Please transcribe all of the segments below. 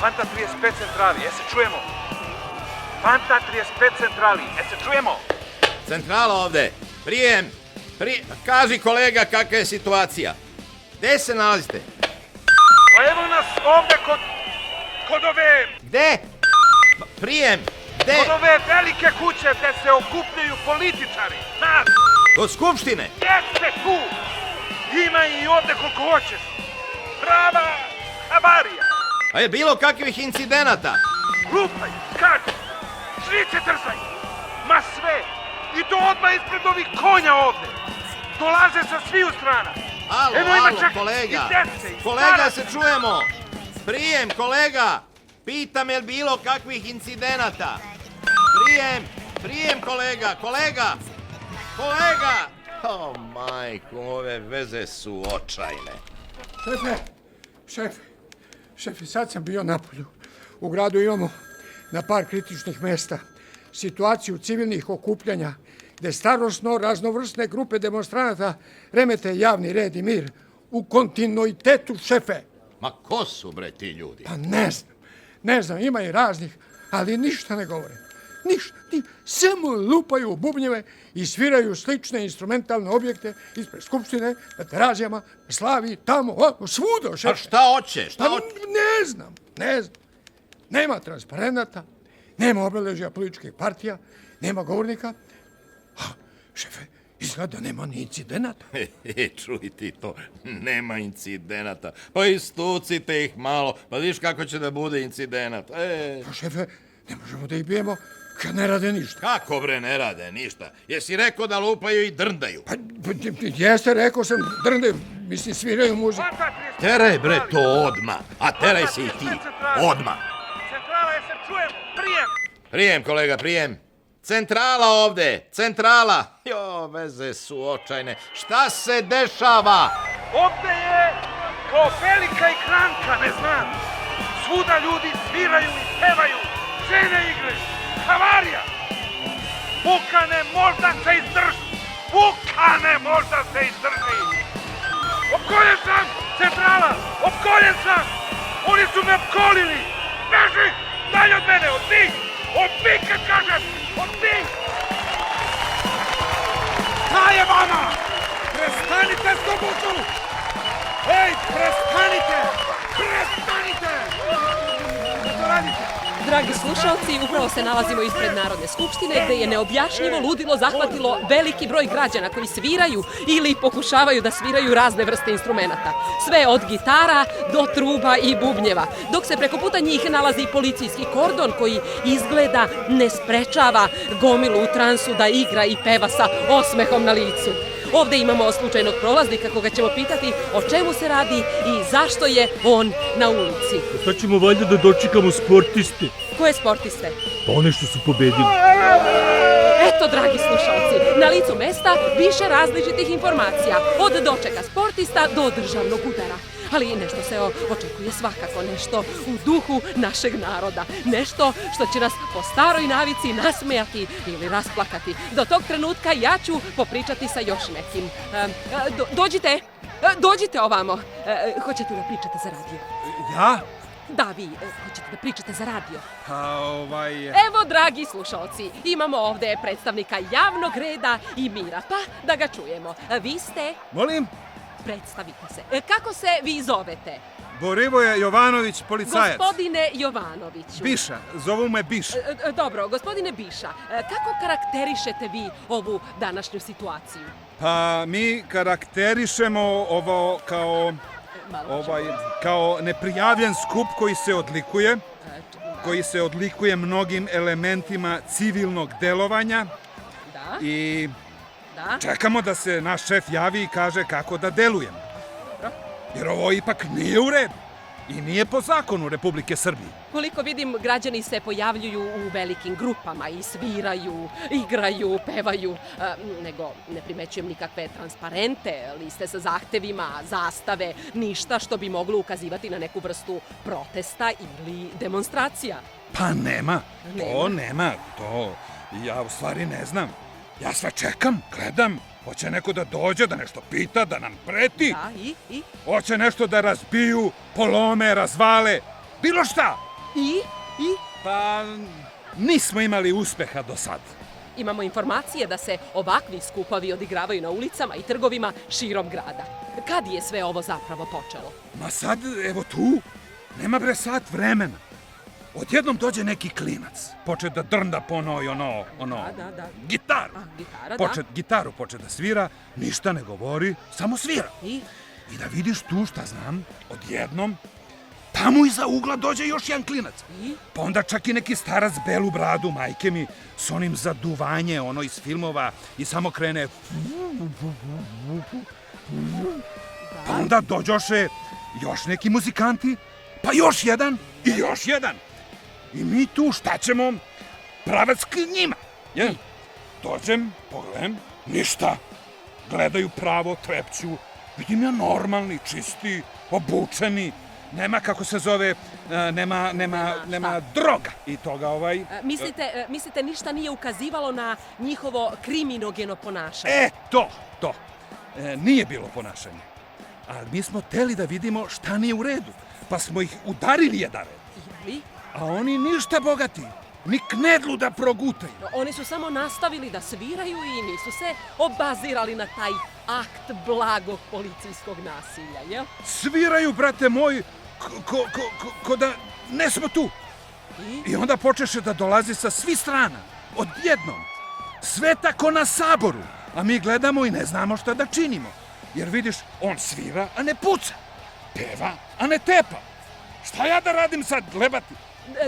Fanta 35 centrali, se čujemo? Fanta 35 centrali, se čujemo? Centrala ovde, prijem. Kaži kolega kakva je situacija. Gde se nalazite? Pa evo nas ovde kod ove... Gde? Prijem, gde? Kod ove velike kuće gde se okupljaju političari, znaš? Kod skupštine? Jeste tu! Ima i ovde koliko hoćeš. Prava havarija. A je bilo kakvih incidenata? Lupaj, skaču, šrice trzaj. Ma sve. I to odmah ispred ovih konja ovde. Dolaze sa sviju strana. Alo, kolega. Kolega, se čujemo. Prijem, kolega. Pitam je li bilo kakvih incidenata. Prijem, kolega. O, majko, ove veze su očajne. Šefe, sad sam bio napolju. U gradu imamo na par kritičnih mesta situaciju civilnih okupljanja gde starosno raznovrsne grupe demonstranata remete javni red i mir u kontinuitetu, šefe. Ma ko su bre ti ljudi? Pa ne znam, ima i raznih, ali ništa ne govore. Ništa, samo lupaju u bubnjeve i sviraju slične instrumentalne objekte ispred skupštine, na terazijama, na Slavi, tamo, svuda, šefe. A šta hoće? Ne znam. Nema transparenata, nema obeležja političkih partija, nema govornika. Šefe, izgleda nema ni incidenata. Čuj ti to, nema incidenata. Pa istucite ih malo, pa viš kako će da bude incidenat. Pa šefe, ne možemo da ih bijemo kad ne rade ništa. Kako bre ne rade ništa? Jesi rekao da lupaju i drndaju? Pa jeste, rekao sam, drndaju, mislim sviraju muziku. Teraj bre to odmah, a teraj se i ti, odmah. Centrala, se čujemo, prijem. Prijem, kolega, prijem. Centrala ovde, centrala. Jo, veze su očajne. Šta se dešava? Ovde je kao velika ekranka, ne znam. Svuda ljudi sviraju i pevaju, žene igraju, havarija. Bukane možda se izdrži. Opkoljen sam, centrala, opkoljen sam. Oni su me opkolili. Beži, dalje od mene, od njih kad kažem, od njih. Šta je vama? Prestanite s tobuću! Ej, prestanite! Što radite? Dragi slušalci, upravo se nalazimo ispred Narodne skupštine gde je neobjašnjivo ludilo zahvatilo veliki broj građana koji sviraju ili pokušavaju da sviraju razne vrste instrumenata. Sve od gitara do truba i bubnjeva, dok se preko puta njih nalazi policijski kordon koji izgleda ne sprečava gomilu u transu da igra i peva sa osmehom na licu. Ovde imamo slučajnog prolaznika koga ćemo pitati o čemu se radi i zašto je on na ulici. Sad ćemo valjda da dočekamo sportiste. Koje sportiste? Pa one što su pobedili. Eto, dragi slušalci, na licu mesta više različitih informacija, od dočeka sportista do državnog udara. Ali nešto se očekuje svakako, nešto u duhu našeg naroda, nešto što će nas po staroj navici nasmejati ili rasplakati. Do tog trenutka ja ću popričati sa još nekim. Dođite ovamo. Hoćete da pričate za radio? Ja? Da, vi hoćete da pričate za radio. Pa Evo, dragi slušalci, imamo ovde predstavnika javnog reda i mira, pa da ga čujemo. Vi ste... Molim? Predstavite se. Kako se vi zovete? Borivoje Jovanović, policajac. Gospodine Jovanoviću. Biša, zovu me Biša. Dobro, gospodine Biša, kako karakterišete vi ovu današnju situaciju? Pa mi karakterišemo ovo kao neprijavljen skup koji se odlikuje mnogim elementima civilnog delovanja. Da. I čekamo da se naš šef javi i kaže kako da delujemo. Jer ovo ipak nije u redu i nije po zakonu Republike Srbije. Koliko vidim, građani se pojavljuju u velikim grupama i sviraju, igraju, pevaju, nego ne primećujem nikakve transparente, liste sa zahtevima, zastave, ništa što bi moglo ukazivati na neku vrstu protesta ili demonstracija. Pa nema, to ja u stvari ne znam. Ja sve čekam, gledam, hoće neko da dođe, da nešto pita, da nam preti. Da, i? Hoće nešto da razbiju, polome, razvale, bilo šta. I? Pa, nismo imali uspeha do sad. Imamo informacije da se ovakvi skupovi odigravaju na ulicama i trgovima širom grada. Kad je sve ovo zapravo počelo? Ma sad, evo tu, nema bre sat vremena. Odjednom dođe neki klinac, poče da drnda po onoj, Da. gitaru. Gitara, Gitaru poče da svira, ništa ne govori, samo svira. I I da vidiš tu, šta znam, odjednom, tamo iza ugla dođe još jedan klinac. Pa onda čak i neki starac belu bradu, majke mi, s onim zaduvanje, ono iz filmova, i samo krene... Pa onda dođoše još neki muzikanti, pa još jedan i još jedan. I mi tu šta ćemo? Pravac k njima. Je? Dođem, pogledam, ništa. Gledaju pravo, trepću. Vidim ja normalni, čisti, obučeni. Nema, kako se zove, nema droga. I toga mislite ništa nije ukazivalo na njihovo kriminogeno ponašanje? To. Nije bilo ponašanje. Ali mi smo teli da vidimo šta nije u redu. Pa smo ih udarili jedan red. Jeli? A oni ništa bogati. Ni knedlu da progutaju. Oni su samo nastavili da sviraju i nisu se obazirali na taj akt blagog policijskog nasilja, jel? Sviraju, brate moj, ko da ne smo tu. I onda počeše da dolazi sa svih strana. Odjednom. Sve tako na saboru. A mi gledamo i ne znamo šta da činimo. Jer vidiš, on svira, a ne puca. Peva, a ne tepa. Šta ja da radim sad, lebati?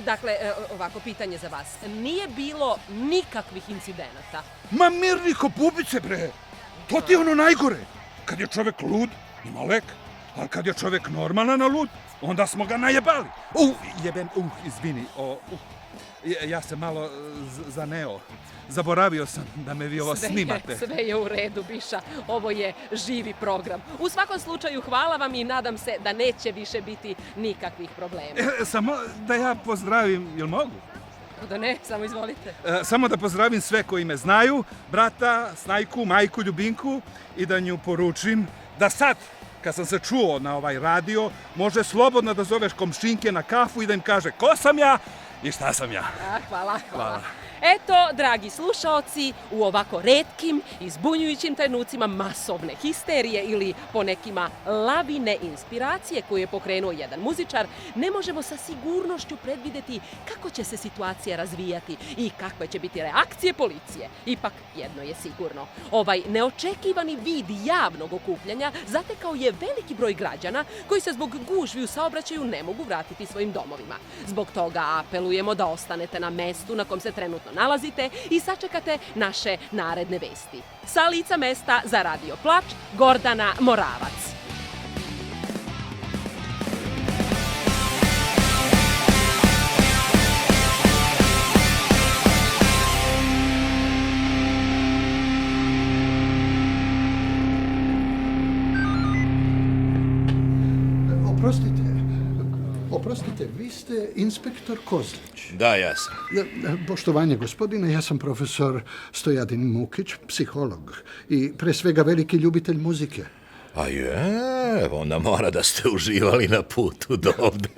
Dakle, ovako pitanje za vas. Nije bilo nikakvih incidenata? Ma mirni ko bubice, bre. To ti je ono najgore. Kad je čovek lud, ima lek. Ali kad je čovek normalan, a lud, onda smo ga najebali. Izvini. Ja sam malo zaneo. Zaboravio sam da me vi ovo snimate. Sve je u redu, Biša. Ovo je živi program. U svakom slučaju, hvala vam i nadam se da neće više biti nikakvih problema. Samo da ja pozdravim, jel mogu? Da ne, samo izvolite. Samo da pozdravim sve koji me znaju, brata, snajku, majku, ljubinku, i da nju poručim da sad, kad sam se čuo na ovaj radio, može slobodno da zoveš komšinke na kafu i da im kaže ko sam ja i šta sam ja. Hvala. Eto, dragi slušaoci, u ovako retkim i zbunjujućim trenucima masovne histerije ili po nekima lavine inspiracije koju je pokrenuo jedan muzičar, ne možemo sa sigurnošću predvideti kako će se situacija razvijati i kakve će biti reakcije policije. Ipak, jedno je sigurno. Ovaj neočekivani vid javnog okupljanja zatekao je veliki broj građana koji se zbog gužvi u saobraćaju ne mogu vratiti svojim domovima. Zbog toga apelujemo da ostanete na mestu na kom se trenutno nalazite i sačekate naše naredne vesti. Sa lica mesta za Radio Plač, Gordana Moravac. Oprostite, vi ste inspektor Kozlić. Da, ja sam. Poštovanje, gospodine, ja sam profesor Stojadin Mukić, psiholog i pre svega veliki ljubitelj muzike. A je, onda mora da ste uživali na putu do ovde.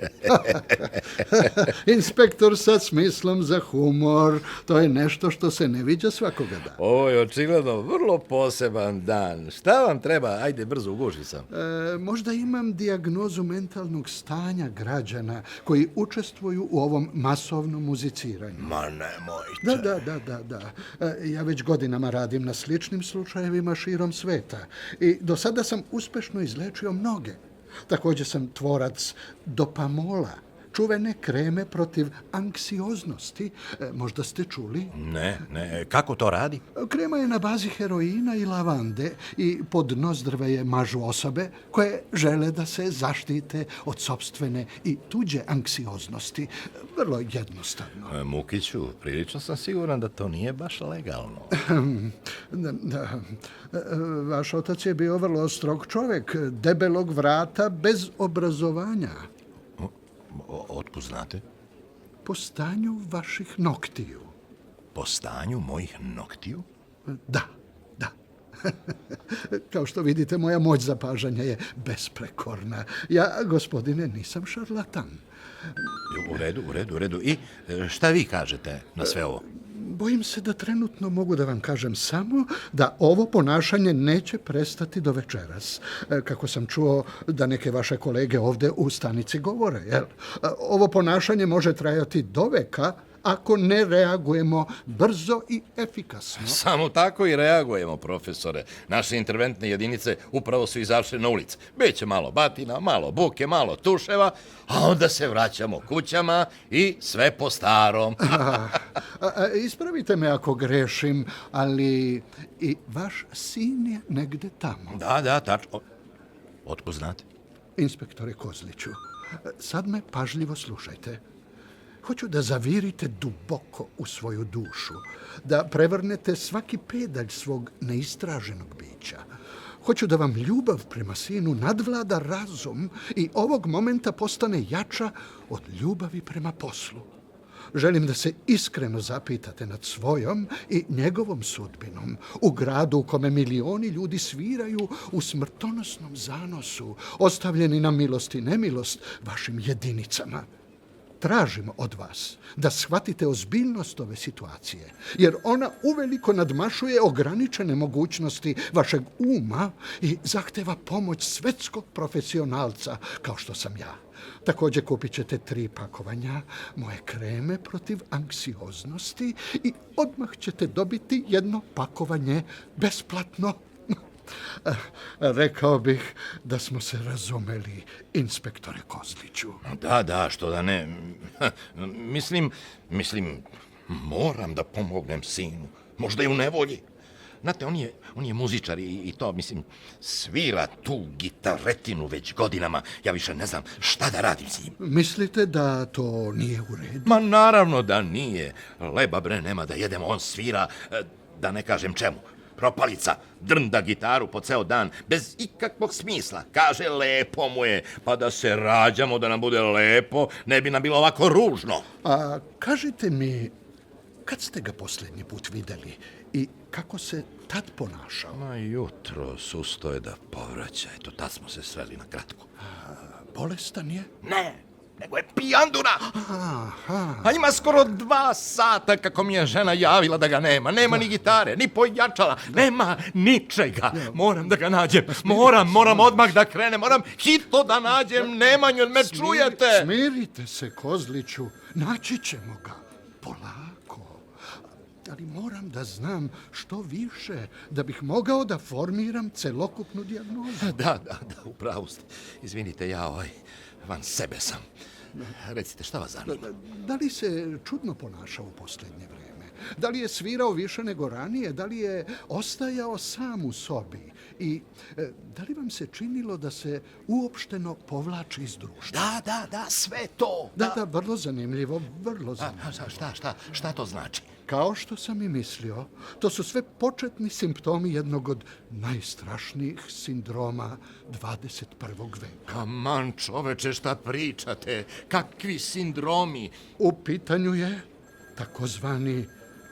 Inspektor sa smislom za humor, to je nešto što se ne viđa svakoga dana. Ovo je očigledno vrlo poseban dan. Šta vam treba? Ajde, brzo, u gužvi sam. Možda imam dijagnozu mentalnog stanja građana koji učestvuju u ovom masovnom muziciranju. Ma nemojte. Da. Ja već godinama radim na sličnim slučajevima širom sveta i do sada sam uspešno izlečio mnoge. Također sam tvorac dopamola, čuvene kreme protiv anksioznosti. Možda ste čuli? Ne. Kako to radi? Krema je na bazi heroina i lavande i pod nozdrve je mažu osobe koje žele da se zaštite od sopstvene i tuđe anksioznosti. Vrlo jednostavno. Mukiću, prilično sam siguran da to nije baš legalno. Da. Vaš otac je bio vrlo strog čovjek, debelog vrata, bez obrazovanja. Otkud znate? Po stanju vaših noktiju. Po stanju mojih noktiju? Da. Kao što vidite, moja moć zapažanja je besprekorna. Ja, gospodine, nisam šarlatan. U redu. I šta vi kažete na sve ovo? Bojim se da trenutno mogu da vam kažem samo da ovo ponašanje neće prestati do večeras. Kako sam čuo da neke vaše kolege ovde u stanici govore, jel? Ovo ponašanje može trajati do veka ako ne reagujemo brzo i efikasno. Samo tako i reagujemo, profesore. Naše interventne jedinice upravo su izašle na ulice. Biće malo batina, malo buke, malo tuševa, a onda se vraćamo kućama i sve po starom. Ispravite me ako grešim, ali i vaš sin je negde tamo. Da, tačno. Otko znate? Inspektore Kozliću, sad me pažljivo slušajte. Hoću da zavirite duboko u svoju dušu, da prevrnete svaki pedalj svog neistraženog bića. Hoću da vam ljubav prema sinu nadvlada razum i ovog momenta postane jača od ljubavi prema poslu. Želim da se iskreno zapitate nad svojom i njegovom sudbinom u gradu u kome milioni ljudi sviraju u smrtonosnom zanosu, ostavljeni na milost i nemilost vašim jedinicama. Tražim od vas da shvatite ozbiljnost ove situacije, jer ona uveliko nadmašuje ograničene mogućnosti vašeg uma i zahteva pomoć svetskog profesionalca kao što sam ja. Također kupit ćete 3 pakovanja moje kreme protiv anksioznosti i odmah ćete dobiti 1 pakovanje besplatno. Rekao bih da smo se razumeli, inspektore Kozliću. Da, što da ne. Mislim, moram da pomognem sinu. Možda i u nevolji. Znate, on je muzičar i to, mislim, svira tu gitaretinu već godinama. Ja više ne znam šta da radim s njim. Mislite da to nije u redu? Ma naravno da nije. Leba bre nema da jedemo, on svira, da ne kažem čemu. Propalica, drnda gitaru po ceo dan, bez ikakvog smisla. Kaže, lepo mu je, pa da se rađamo, da nam bude lepo, ne bi nam bilo ovako ružno. A kažite mi, kad ste ga posljednji put videli i kako se tad ponašao? Ma jutro susto je da povraća, eto, tad smo se sreli na kratko. Bolestan je? Ne, nego je pijandura. Aha. A ima skoro 2 sata kako mi je žena javila da ga nema. Nema ni gitare, ni pojačala, nema ničega. Moram da ga nađem, moram odmah da krenem, moram hitno da nađem Nemanju, jer me čujete? Smirite se, Kozliću, naći ćemo ga, polako. Ali moram da znam što više, da bih mogao da formiram celokupnu dijagnozu. Da, upravo ste. Izvinite, ja van sebe sam. Recite, šta vas zanima? Da li se čudno ponašao u posljednje vreme? Da li je svirao više nego ranije? Da li je ostajao sam u sobi? I da li vam se činilo da se uopšteno povlači iz društva? Da, sve to. Da, vrlo zanimljivo, vrlo zanimljivo. Šta to znači? Kao što sam i mislio, to su sve početni simptomi jednog od najstrašnijih sindroma 21. veka. Aman, čoveče, šta pričate? Kakvi sindromi? U pitanju je takozvani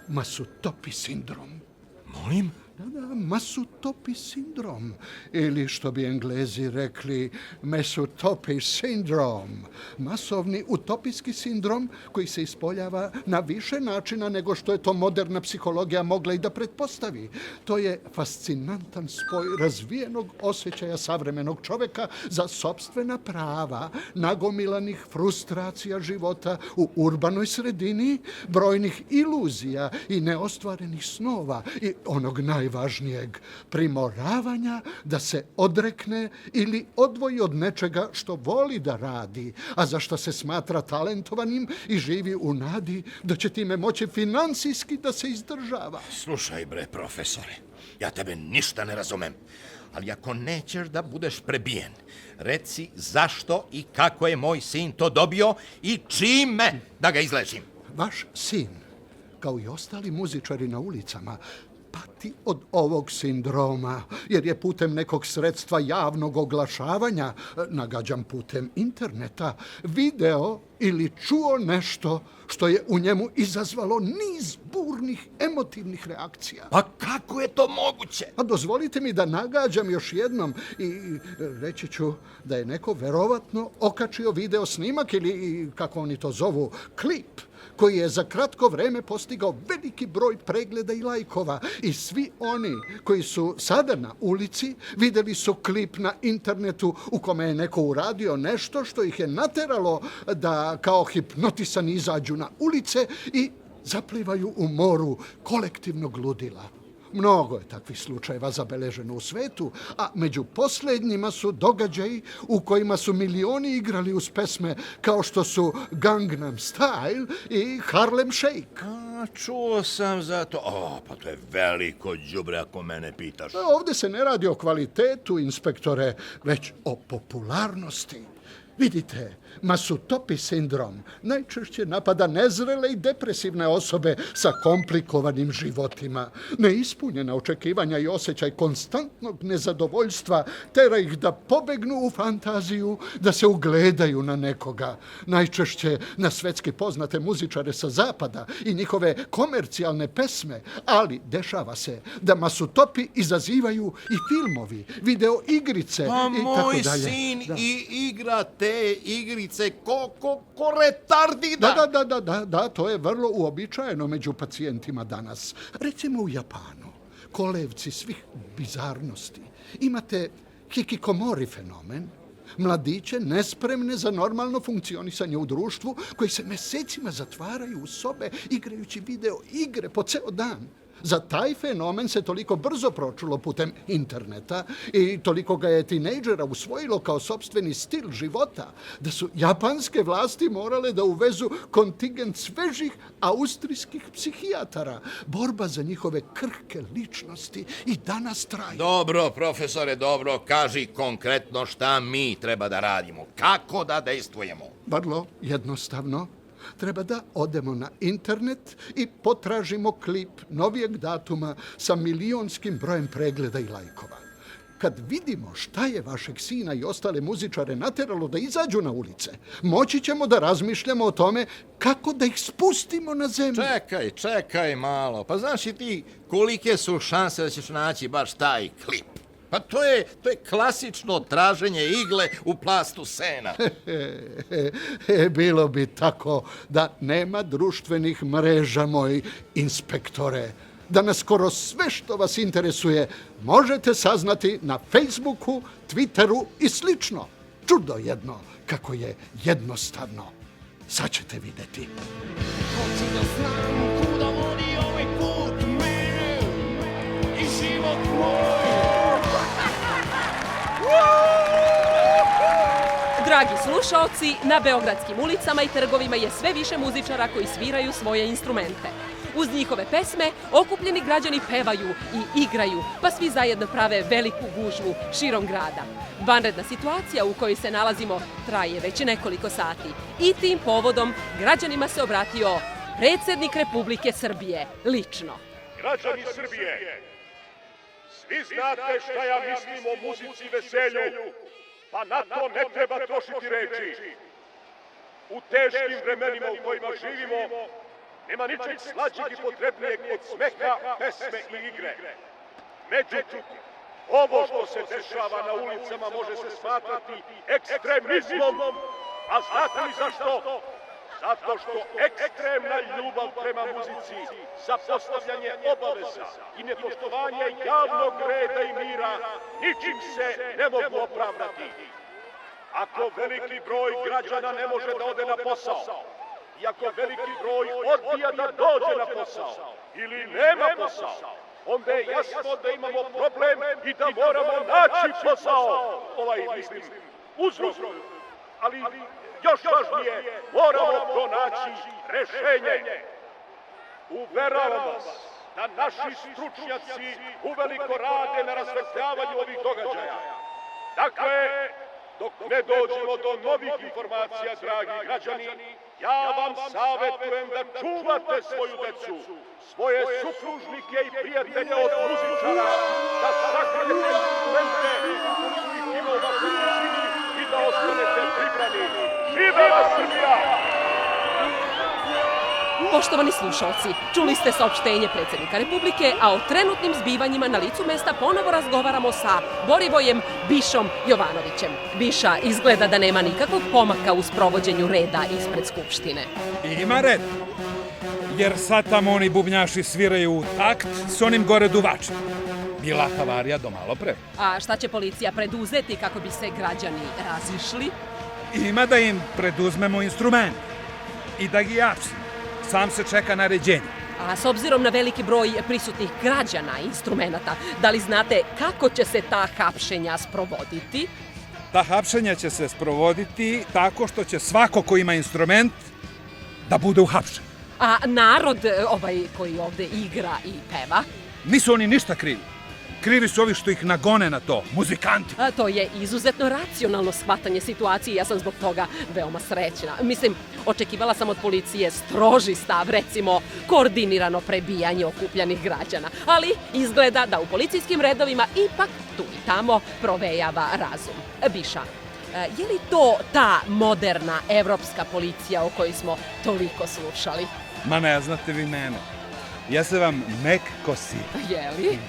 Masutopi sindrom. Molim? Da, Masutopi sindrom, ili što bi Englezi rekli Masutopi sindrom, masovni utopijski sindrom koji se ispoljava na više načina nego što je to moderna psihologija mogla i da pretpostavi. To je fascinantan spoj razvijenog osjećaja savremenog čoveka za sopstvena prava, nagomilanih frustracija života u urbanoj sredini, brojnih iluzija i neostvarenih snova i onog najvažnijeg, primoravanja da se odrekne ili odvoji od nečega što voli da radi, a za što se smatra talentovanim i živi u nadi da će time moći finansijski da se izdržava. Slušaj bre, profesore, ja tebe ništa ne razumem, ali ako nećeš da budeš prebijen, reci zašto i kako je moj sin to dobio i čime da ga izlečim. Vaš sin, kao i ostali muzičari na ulicama, pati pati od ovog sindroma, jer je putem nekog sredstva javnog oglašavanja, nagađam putem interneta, video ili čuo nešto što je u njemu izazvalo niz burnih emotivnih reakcija. Pa kako je to moguće? A dozvolite mi da nagađam još jednom i reći ću da je neko verovatno okačio video snimak ili, kako oni to zovu, klip, koji je za kratko vreme postigao veliki broj pregleda i lajkova. I svi oni koji su sada na ulici videli su klip na internetu u kome je neko uradio nešto što ih je nateralo da kao hipnotisani izađu na ulice i zaplivaju u moru kolektivnog ludila. Mnogo je takvih slučajeva zabeleženo u svetu, a među posljednjima su događaji u kojima su milioni igrali uz pesme kao što su Gangnam Style i Harlem Shake. Čuo sam za to. Pa to je veliko đubre ako mene pitaš. Ovdje se ne radi o kvalitetu, inspektore, već o popularnosti. Vidite, Masutopi sindrom najčešće napada nezrele i depresivne osobe sa komplikovanim životima. Neispunjena očekivanja i osjećaj konstantnog nezadovoljstva tera ih da pobegnu u fantaziju, da se ugledaju na nekoga. Najčešće na svetski poznate muzičare sa zapada i njihove komercijalne pesme, ali dešava se da Masutopi izazivaju i filmovi, video igrice Pa i tako moj dalje. sin i igra te igrice ko retardida. Da, to je vrlo uobičajeno među pacijentima danas. Recimo u Japanu, kolevci svih bizarnosti, imate hikikomori fenomen, mladiće nespremne za normalno funkcionisanje u društvu, koji se mesecima zatvaraju u sobe igrajući video igre po ceo dan. Za taj fenomen se toliko brzo pročulo putem interneta i toliko ga je tinejdžera usvojilo kao sopstveni stil života, da su japanske vlasti morale da uvezu kontingent svežih austrijskih psihijatara. Borba za njihove krhke ličnosti i danas traje. Dobro, profesore, dobro, kaži konkretno šta mi treba da radimo. Kako da dejstvujemo? Vrlo jednostavno. Treba da odemo na internet i potražimo klip novijeg datuma sa milionskim brojem pregleda i lajkova. Kad vidimo šta je vašeg sina i ostale muzičare nateralo da izađu na ulice, moći ćemo da razmišljamo o tome kako da ih spustimo na zemlju. Čekaj malo. Pa znaš i ti kolike su šanse da ćeš naći baš taj klip? Pa to je klasično traženje igle u plastu sena. Bilo bi tako da nema društvenih mreža, moji inspektore. Da na skoro sve što vas interesuje možete saznati na Facebooku, Twitteru i slično. Čudo jedno kako je jednostavno. Sad ćete vidjeti. Hoću da znam kuda vodi ovaj put mene i život moj. Dragi slušaoci, na beogradskim ulicama i trgovima je sve više muzičara koji sviraju svoje instrumente. Uz njihove pesme okupljeni građani pevaju i igraju, pa svi zajedno prave veliku gužvu širom grada. Vanredna situacija u kojoj se nalazimo traje već nekoliko sati i tim povodom građanima se obratio predsjednik Republike Srbije lično. Građani Srbije, svi znate šta ja mislim o muzici i veselju, pa na to ne treba trošiti reči. U teškim vremenima u kojima živimo, nema ničeg slađeg i potrebnijeg od smeha, pesme i igre. Međutim, ovo što se dešava na ulicama može se smatrati ekstremizmom, a znate li zašto? Zato što ekstremna ljubav prema muzici, zapostavljanje obaveza i nepoštovanje javnog reda i mira ničim se ne mogu opravdati. Ako veliki broj građana ne može da ode na posao, i ako veliki broj odbija da dođe na posao ili nema posao, onda je jasno da imamo problem i da moramo naći posao. Mislim, uzrok. Ali još važnije, moramo pronaći rešenje. Uveravam vas da naši stručnjaci uveliko rade na rasvetljavanju ovih događaja. Dakle, Dok ne dođemo do novih informacija, dragi građani, ja vam savjetujem da čuvate svoju decu, svoje supružnike i prijatelje od muzičara, da sakrijete instrumente koji su ih imao na kućini i da ostanete pribrani. Živela Srbija! Poštovani slušalci, čuli ste saopštenje predsjednika Republike, a o trenutnim zbivanjima na licu mesta ponovo razgovaramo sa Borivojem Bišom Jovanovićem. Biša izgleda da nema nikakvog pomaka u sprovođenju reda ispred Skupštine. Ima red, jer sad tamo oni bubnjaši sviraju u takt s onim gore duvačem. Bila havarija do malo pre. A šta će policija preduzeti kako bi se građani razišli? Ima da im preduzmemo instrument i da gi japsimo. Sam se čeka naređenje. A s obzirom na veliki broj prisutnih građana i instrumenata, da li znate kako će se ta hapšenja sprovoditi? Ta hapšenja će se sprovoditi tako što će svako ko ima instrument da bude uhapšen. A narod, koji ovde igra i peva? Nisu oni ništa krivi. Krivi su ovi što ih nagone na to, muzikanti. A to je izuzetno racionalno shvatanje situacije i ja sam zbog toga veoma srećna. Mislim, očekivala sam od policije stroži stav, recimo koordinirano prebijanje okupljanih građana. Ali izgleda da u policijskim redovima ipak tu i tamo provejava razum. Biša, je li to ta moderna evropska policija o kojoj smo toliko slušali? Ma ne znate vi mene. Ja se vam mek ko sir. Jeli?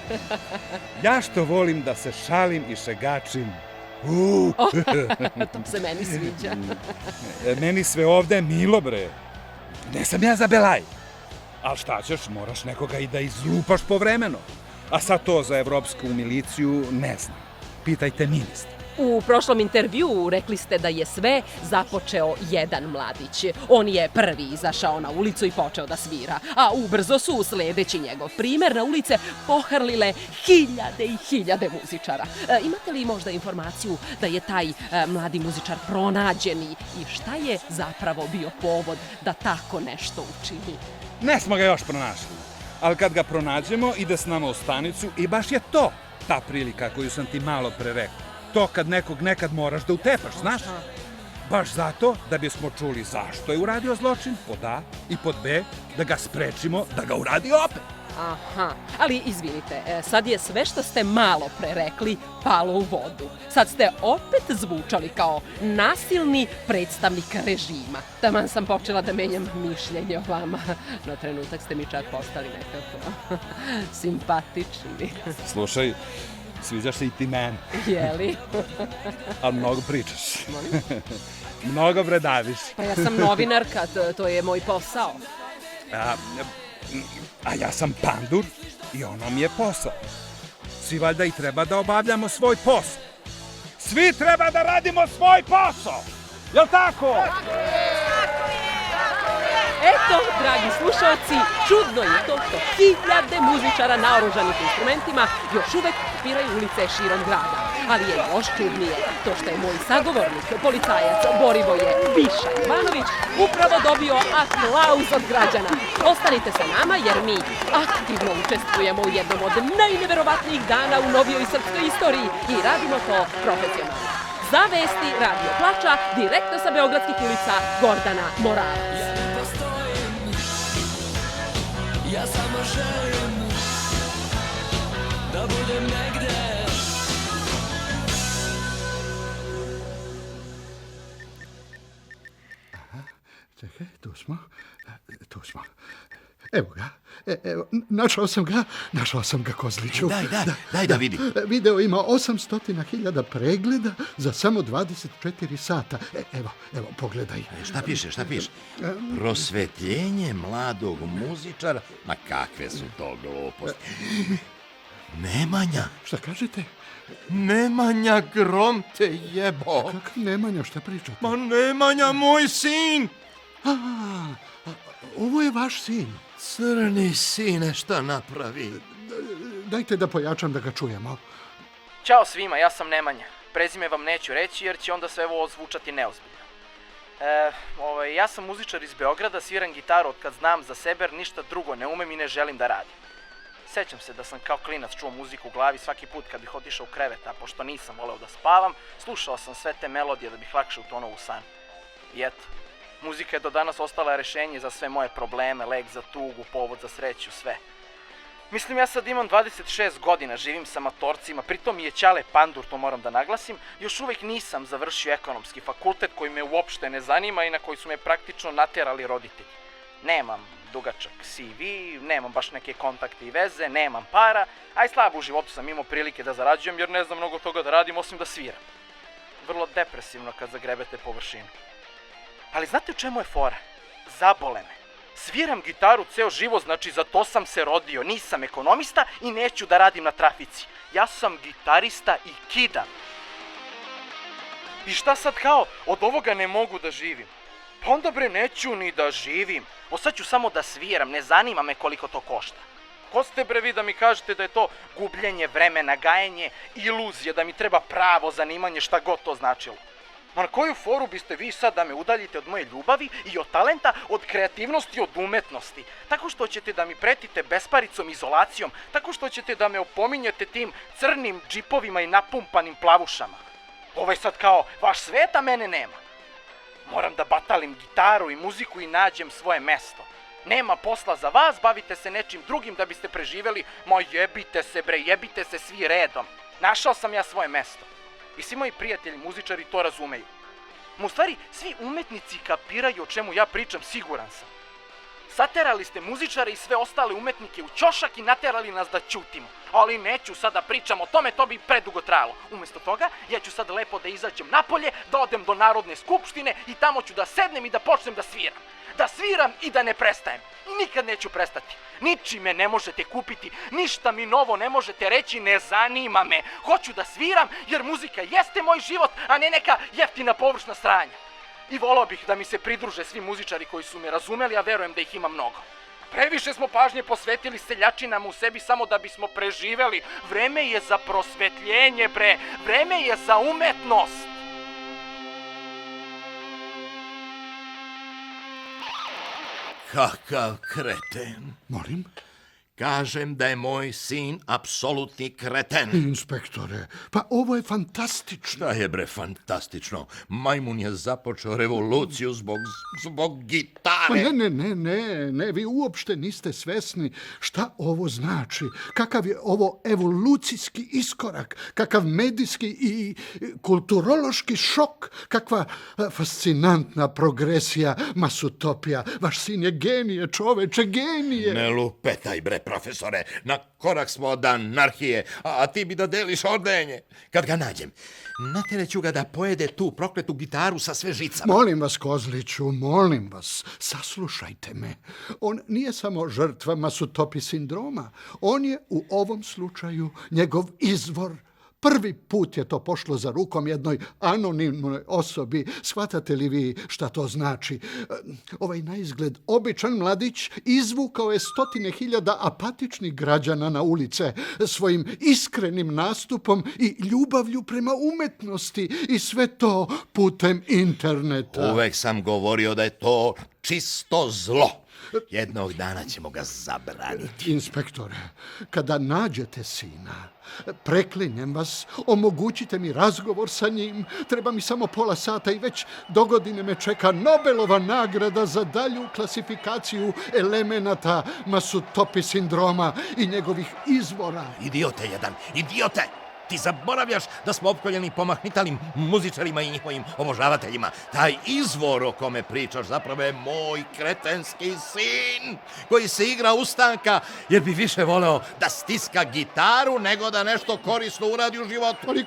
Ja što volim da se šalim i šegačim. To se meni sviđa. Meni sve ovde je milo, bre. Ne sam ja za belaj. Ali šta ćeš, moraš nekoga i da izlupaš povremeno. A sad to za evropsku miliciju ne znam. Pitajte ministra. U prošlom intervjuu rekli ste da je sve započeo jedan mladić. On je prvi izašao na ulicu i počeo da svira, a ubrzo su, sledeći njegov primer, na ulice pohrlile hiljade i hiljade muzičara. Imate li možda informaciju da je taj mladi muzičar pronađen i šta je zapravo bio povod da tako nešto učini? Ne smo ga još pronašli, ali kad ga pronađemo, ide s nama u stanicu i baš je to ta prilika koju sam ti malo pre rekao. To kad nekog nekad moraš da utepaš, znaš? Baš zato da bismo čuli zašto je uradio zločin, pod A, i pod B, da ga sprečimo da ga uradi opet. Aha, ali izvinite, sad je sve što ste malo pre rekli palo u vodu. Sad ste opet zvučali kao nasilni predstavnik režima. Taman sam počela da menjam mišljenje o vama. Na trenutak ste mi čak postali nekako simpatični. Slušaj, sviđaš se i ti meni. Jeli? Ali mnogo pričaš. Mnogo bredaviš. Pa ja sam novinarka, to je moj posao. A ja sam pandur i ono mi je posao. Svi valjda i treba da obavljamo svoj posao. Svi treba da radimo svoj posao. Jel' tako? Eto, dragi slušalci, čudno je to što hiljade muzičara naoružanih instrumentima još uvek okupiraju ulice širom grada. Ali je još čudnije to što je moj sagovornik, policajac Borivoje Biša Jovanović, upravo dobio aplauz od građana. Ostanite sa nama jer mi aktivno učestvujemo u jednom od najneverovatnijih dana u novijoj srpskoj istoriji i radimo to profesionalno. Za vesti Radio Plača, direktno sa beogradskih ulica, Gordana Moravac. Ja samo želim da budem negde. Čekaj, tu smo. Evo ga. Evo, našao sam ga, Kozliću. Daj da vidim. Video ima 800.000 pregleda za samo 24 sata. Evo, pogledaj. Šta piše? Prosvetljenje mladog muzičara? Ma kakve su to gluposti. Nemanja. Šta kažete? Nemanja Grom te jebo. Kak Nemanja, šta pričate? Ma Nemanja, moj sin. Ovo je vaš sin. Crni sine, šta napravi? Dajte da pojačam da ga čujemo. Ćao svima, ja sam Nemanja. Prezime vam neću reći jer će onda sve ovo zvučati neozbiljno. Ja sam muzičar iz Beograda, sviram gitaru od kad znam za sebe jer ništa drugo ne umem i ne želim da radim. Sećam se da sam kao klinac čuo muziku u glavi svaki put kad bih otišao u krevet, a pošto nisam voleo da spavam, slušao sam sve te melodije da bih lakše utonuo u san. I eto, muzika je do danas ostala rešenje za sve moje probleme, lek za tugu, povod za sreću, sve. Mislim, ja sad imam 26 godina, živim sa matorcima, pritom mi je Ćale pandur, to moram da naglasim, još uvek nisam završio ekonomski fakultet koji me uopšte ne zanima i na koji su me praktično naterali roditelji. Nemam dugačak CV, nemam baš neke kontakte i veze, nemam para, a i slabo u životu sam imao prilike da zarađujem jer ne znam mnogo toga da radim osim da sviram. Vrlo depresivno kad zagrebete površinu. Ali znate u čemu je fora? Zabole me. Sviram gitaru ceo život, znači za to sam se rodio. Nisam ekonomista i neću da radim na trafici. Ja sam gitarista i kidam. I šta sad kao, od ovoga ne mogu da živim? Pa onda bre neću ni da živim. Sad ću samo da sviram, ne zanima me koliko to košta. Ko ste bre vi da mi kažete da je to gubljenje vremena, gajenje, iluzije, da mi treba pravo zanimanje, šta god to značilo? Ma na koju foru biste vi sad da me udaljite od moje ljubavi i od talenta, od kreativnosti, od umetnosti? Tako što ćete da mi pretite besparicom, izolacijom, tako što ćete da me opominjete tim crnim džipovima i napumpanim plavušama. Ovo je sad kao vaš svet, a mene nema. Moram da batalim gitaru i muziku i nađem svoje mesto. Nema posla za vas, bavite se nečim drugim da biste preživeli. Ma jebite se bre, jebite se svi redom. Našao sam ja svoje mesto. I svi moji prijatelji muzičari to razumeju. U stvari, svi umetnici kapiraju o čemu ja pričam, siguran sam. Saterali ste muzičare i sve ostale umetnike u ćošak i naterali nas da ćutimo. Ali neću sada pričam o tome, to bi predugo trajalo. Umesto toga, ja ću sad lepo da izađem napolje, da odem do Narodne skupštine i tamo ću da sednem i da počnem da sviram. Da sviram i da ne prestajem. I nikad neću prestati. Ničim me ne možete kupiti, ništa mi novo ne možete reći, ne zanima me. Hoću da sviram jer muzika jeste moj život, a ne neka jeftina površna stranja. I volao bih da mi se pridruže svi muzičari koji su me razumeli, a verujem da ih ima mnogo. Previše smo pažnje posvetili seljačinama u sebi samo da bismo preživeli. Vreme je za prosvetljenje, bre. Vreme je za umetnost. Kakav kreten. Molim? Kažem da je moj sin apsolutni kreten. Inspektore, pa ovo je fantastično. Šta je bre fantastično? Majmun je započeo revoluciju zbog gitare. Ne, vi uopšte niste svesni šta ovo znači. Kakav je ovo evolucijski iskorak, kakav medijski i kulturološki šok, kakva fascinantna progresija, masutopija. Vaš sin je genije, čoveče, genije. Ne lupetaj bre, profesore, na korak smo od anarhije, a ti bi da deliš ordenje. Kad ga nađem, natereću ga da pojede tu prokletu gitaru sa sve žicama. Molim vas, Kozliću, molim vas, saslušajte me. On nije samo žrtva masutopi sindroma, on je u ovom slučaju njegov izvor. Prvi put je to pošlo za rukom jednoj anonimnoj osobi. Shvatate li vi šta to znači? Ovaj naizgled običan mladić izvukao je 100.000 apatičnih građana na ulice svojim iskrenim nastupom i ljubavlju prema umetnosti i sve to putem interneta. Uvek sam govorio da je to čisto zlo. Jednog dana ćemo ga zabraniti. Inspektore, kada nađete sina, preklinjem vas, omogućite mi razgovor sa njim. Treba mi samo pola sata i već dogodine me čeka Nobelova nagrada za dalju klasifikaciju elemenata masutopi sindroma i njegovih izvora. Idiote jedan, idiote! Ti zaboravljaš da smo opkoljeni pomahnitalim muzičarima i njihovim obožavateljima. Taj izvor o kome pričaš zapravo je moj kretenski sin koji se igra ustanka jer bi više voleo da stiska gitaru nego da nešto korisno uradi u životu. Ali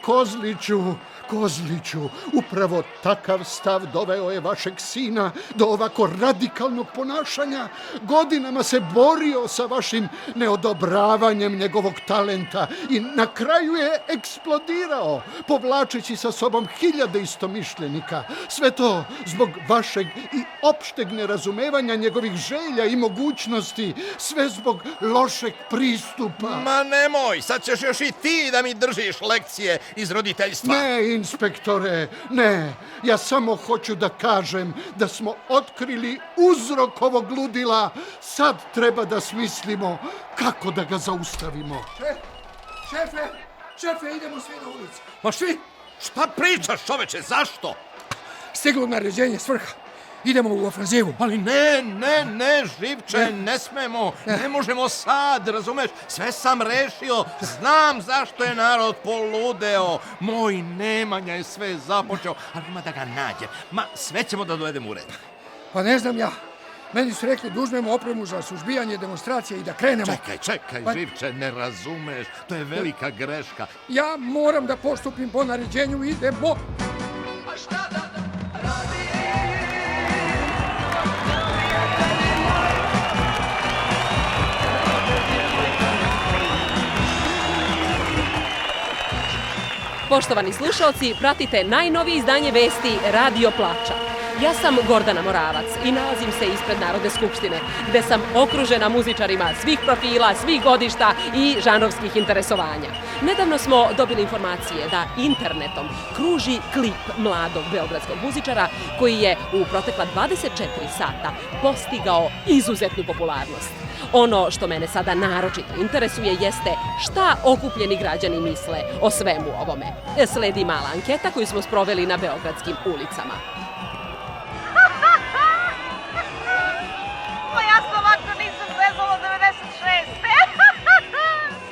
Kozliću, upravo takav stav doveo je vašeg sina do ovako radikalnog ponašanja. Godinama se borio sa vašim neodobravanjem njegovog talenta i na kraju je eksplodirao, povlačeći sa sobom hiljade istomišljenika. Sve to zbog vašeg i opšteg nerazumevanja njegovih želja i mogućnosti, sve zbog lošeg pristupa. Ma nemoj, sad ćeš još i ti da mi držiš lekcije iz roditeljstva. Ne, inspektore, ne. Ja samo hoću da kažem da smo otkrili uzrok ovog ludila. Sad treba da smislimo kako da ga zaustavimo. Šefe, idemo svi na ulicu. Ma svi? Šta pričaš, čoveče, zašto? Stiglo naređenje s vrha. Idemo u ofanzivu. Ali ne, Živče, ne smemo, ne možemo sad, razumeš? Sve sam rešio, znam zašto je narod poludeo. Moj Nemanja je sve započeo, ali ima da ga nađe. Ma, sve ćemo da dovedemo u red. Pa ne znam ja. Meni su rekli da uzmemo opremu za suzbijanje demonstracije i da krenemo. Čekaj, Živče, ne razumeš, to je velika greška. Ja moram da postupim po naređenju, idemo. Poštovani slušalci, pratite najnovije izdanje vesti Radio Plača. Ja sam Gordana Moravac i nalazim se ispred Narodne skupštine, gde sam okružena muzičarima svih profila, svih godišta i žanrovskih interesovanja. Nedavno smo dobili informacije da internetom kruži klip mladog beogradskog muzičara koji je u protekla 24 sata postigao izuzetnu popularnost. Ono što mene sada naročito interesuje jeste šta okupljeni građani misle o svemu ovome. Sledi mala anketa koju smo sproveli na beogradskim ulicama. Ja se ovako nisam zezala 96.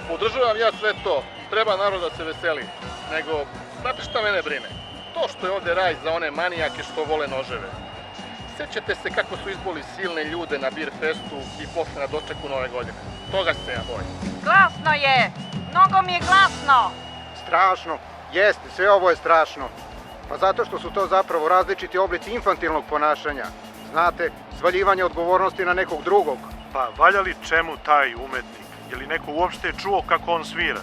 Podržavam ja sve to. Treba narod da se veseli. Nego, znate šta mene brine? To što je ovde raj za one manijake što vole noževe. Sjećate se kako su izboli silne ljude na Bir festu i posle na dočeku Nove godine. Toga se ja bojim. Glasno je. Mnogo mi je glasno. Strašno. Jeste, sve ovo je strašno. Pa zato što su to zapravo različiti oblici infantilnog ponašanja. Znate, svaljivanje odgovornosti na nekog drugog. Pa valja li čemu taj umetnik? Je li neko uopšte čuo kako on svira?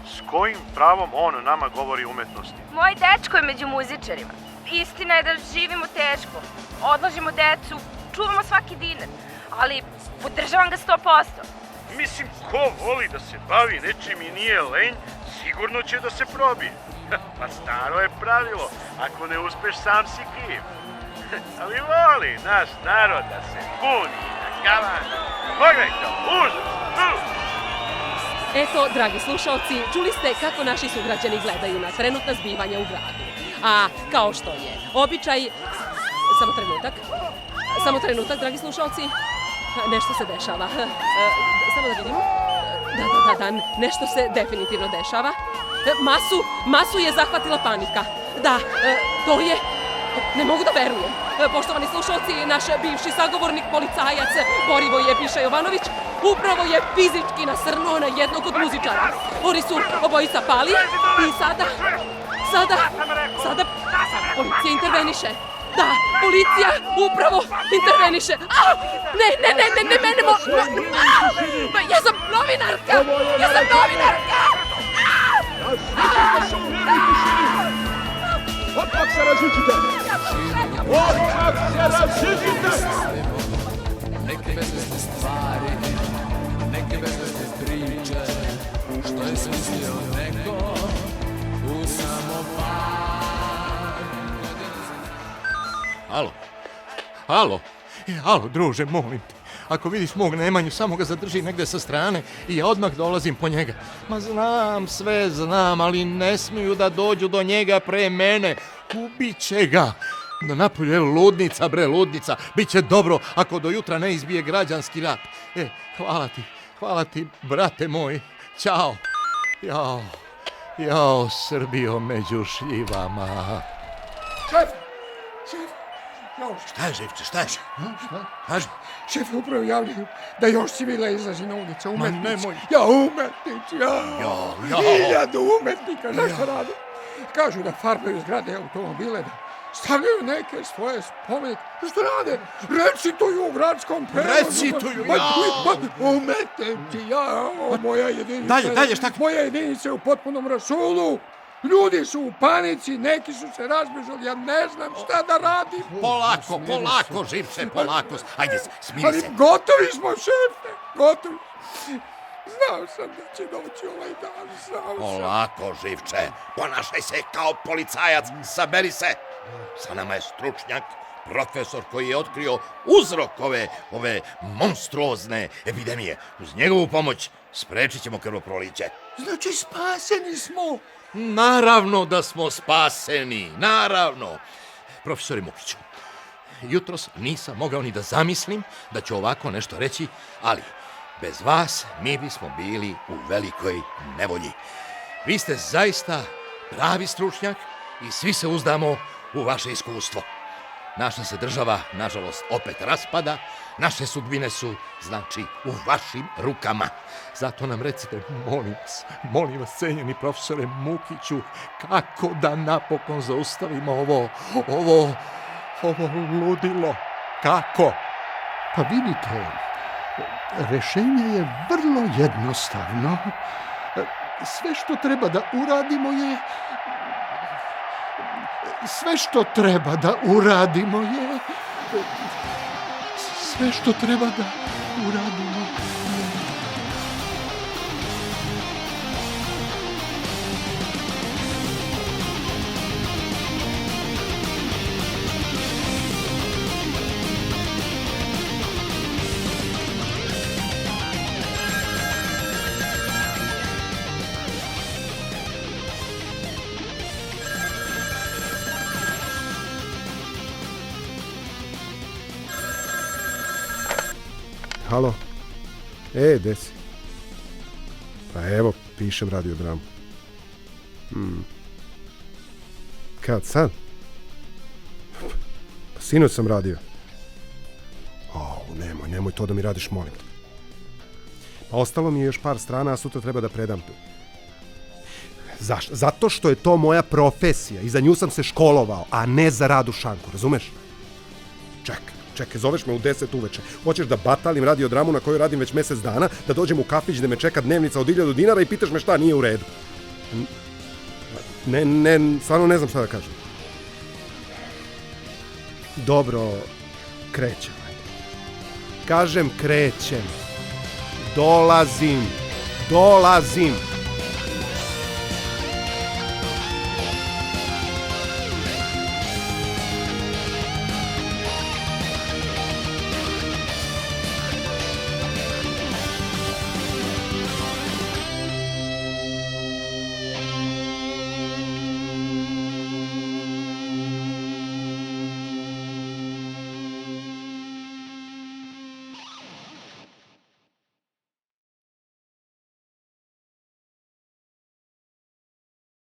S kojim pravom on nama govori umetnosti? Moj dečko je među muzičarima. Istina je da živimo teško. Odlažimo decu, čuvamo svaki dinar. Ali podržavam ga 100%. Mislim, ko voli da se bavi nečim i nije lenj, sigurno će da se probije. Pa staro je pravilo, ako ne uspeš sam si kriv. Ali voli naš narod da se buni, da galani. Pogledajte, užas! Eto, dragi slušalci, čuli ste kako naši sugrađani gledaju na trenutna zbivanja u gradu. A kao što je običaj... Samo trenutak, dragi slušalci. Nešto se dešava. Samo da vidimo. Da, nešto se definitivno dešava. Masu je zahvatila panika. Da, to je... Ne mogu da verujem. Poštovani slušalci, naš bivši sagovornik, policajac Borivoje Piša Jovanović, upravo je fizički nasrnuo na jednog od muzičara. Oni su obojica pali i sada policija interveniše. Da, policija upravo interveniše. Ne, mene ja sam novinarka! Odmah se raziđite! Neke bezvezne stvari, neke bezvezne priče, što je smislio neko u samopal. Alo, druže, molim te. Ako vidiš mog Nemanju, samo ga zadrži negde sa strane i ja odmah dolazim po njega. Ma znam, ali ne smiju da dođu do njega pre mene. Ubit će ga. Na napolju je ludnica. Biće dobro ako do jutra ne izbije građanski rat. Hvala ti, brate moj. Ćao. Jao, Srbijo među šljivama. Šef! Šta je, Živče, šta je? Kaži. Šef upravo javljaju da još civila izlazi na ulice, umetnici. Ma nemoj. Umetnici, Hiljadu umetnika, nešto rade. Kažu da farbaju zgrade, automobile, da stavljaju neke svoje spomenike. Što rade? Recituju u gradskom prevozu. Umetnici, moja jedinica. Dalje, šta? Moja jedinica je u potpunom rasulu. Ljudi su u panici, neki su se razbežali, ja ne znam šta da radim. Polako, Živče, polako. Ajde, smiri Ali se. gotovi smo, šefe, gotovi. Znao sam da će doći ovaj dan, znao sam. Polako, Živče, ponašaj se kao policajac, saberi se. Sa nama je stručnjak, profesor koji je otkrio uzrok ove monstruozne epidemije. Uz njegovu pomoć sprečit ćemo krvoproliće. Znači, spaseni smo. Naravno da smo spaseni, naravno. Profesore Mukiću, jutros nisam mogao ni da zamislim da ću ovako nešto reći, ali bez vas mi bismo bili u velikoj nevolji. Vi ste zaista pravi stručnjak i svi se uzdamo u vaše iskustvo. Naša se država, nažalost, opet raspada. Naše sudbine su, znači, u vašim rukama. Zato nam recite, molim vas, cenjeni profesore Mukiću, kako da napokon zaustavimo ovo ludilo? Kako? Pa vidite, rešenje je vrlo jednostavno. Sve što treba da uradimo je... Sve što treba da uradimo je... Sve što treba da uradimo je... Halo? Gde si? Pa evo, pišem radiodramu. Kad, sad? Pa sinoć sam radio. Nemoj to da mi radiš, molim te. Pa ostalo mi je još par strana, a sutra treba da predam. Zašto? Zato što je to moja profesija i za nju sam se školovao, a ne za rad u šanku, razumeš? Čekaj, zoveš me u 10 uveče. Hoćeš da batalim radiodramu na kojoj radim već mesec dana, da dođem u kafić da me čeka dnevnica od 1000 dinara i pitaš me šta nije u redu. Ne, stvarno ne znam šta da kažem. Dobro, krećem. Kažem krećem. Dolazim.